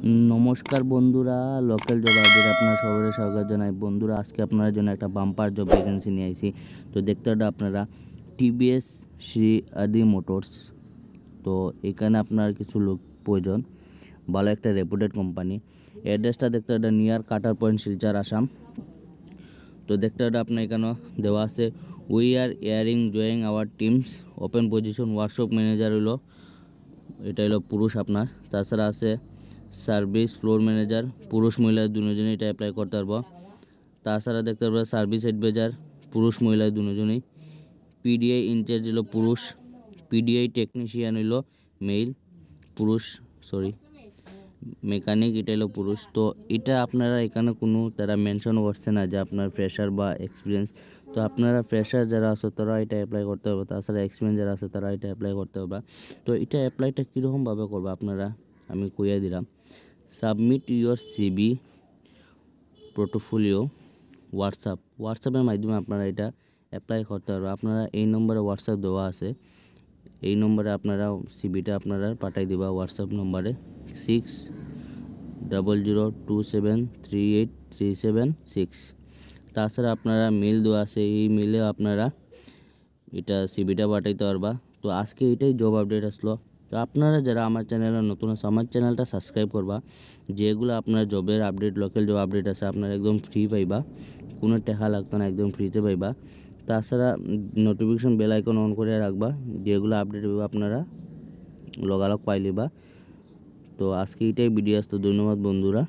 নমস্কার বন্ধুরা, local job update আপনারা সবাই স্বাগত জানাই। বন্ধুরা, আজকে আপনাদের জন্য একটা বাম্পার জব ভ্যাকেন্সি নিয়ে আইছি। তো দেখতে পারেন আপনারা টিভিএস শ্রী আদি মোটরস। তো এখানে আপনার কিছু লোক প্রয়োজন, ভালো একটা রেপুটেড কোম্পানি। অ্যাড্রেসটা দেখতে পারেন নিয়ার কাটার পয়েন্ট, শিলচর, আসাম। তো দেখতে পারেন আপনার এখানে দেওয়া আছে we are hiring joining our teams, open position workshop manager হইলো, এটা হলো পুরুষ আপনার। তাছাড়া আছে সার্ভিস ফ্লোর ম্যানেজার, পুরুষ মহিলা দুজনেই এটা অ্যাপ্লাই করতে পারবো। তাছাড়া দেখতে পারবো সার্ভিস অ্যাডভাইজার, পুরুষ মহিলা দুজনেই। পিডিআই ইনচার্জ হলো পুরুষ, পিডিআই টেকনিশিয়ান হইলো মেল, মেকানিক এটা হলো পুরুষ। তো এটা আপনারা এখানে কোনো তারা মেনশন করছে না যে আপনার ফ্রেশার বা এক্সপিরিয়েন্স। তো আপনারা ফ্রেশার যারা আছে তারা এটা অ্যাপ্লাই করতে হবে, তাছাড়া এক্সপিরিয়েন্স যারা আছে তারা এটা অ্যাপ্লাই করতে হবে। তো এটা অ্যাপ্লাইটা কীরকমভাবে করবে আপনারা আমি কইয়া দিলাম। সাবমিট ইউর সিবি পোর্টফোলিও হোয়াটসঅ্যাপের মাধ্যমে আপনারা এটা অ্যাপ্লাই করতে পারবে। আপনারা এই নম্বরে হোয়াটসঅ্যাপ দেওয়া আছে, এই নম্বরে আপনারা সিবিটা আপনারা পাঠাই দেবা হোয়াটসঅ্যাপ নম্বরে 6000273837 তাছাড়া আপনারা মেল দেওয়া আছে, এই মেলে আপনারা এটা সিবিটা পাঠাইতে পারবা। তো আজকে এটাই জব আপডেট আসলো। তো আপনারা যারা আমার চ্যানেলে নতুন আছে আমার চ্যানেলটা সাবস্ক্রাইব করবা, যেগুলো আপনার জবের আপডেট লোকাল জব আপডেট আছে আপনারা একদম ফ্রি পাইবা, কোনো টাকা লাগতো না, একদম ফ্রিতে পাইবা। তাছাড়া নোটিফিকেশন বেল আইকন অন করে রাখবা, যেগুলো আপডেট হবে আপনারা লগালগ পাইলিবা। তো আজকে এটাই ভিডিও আসতো। ধন্যবাদ বন্ধুরা।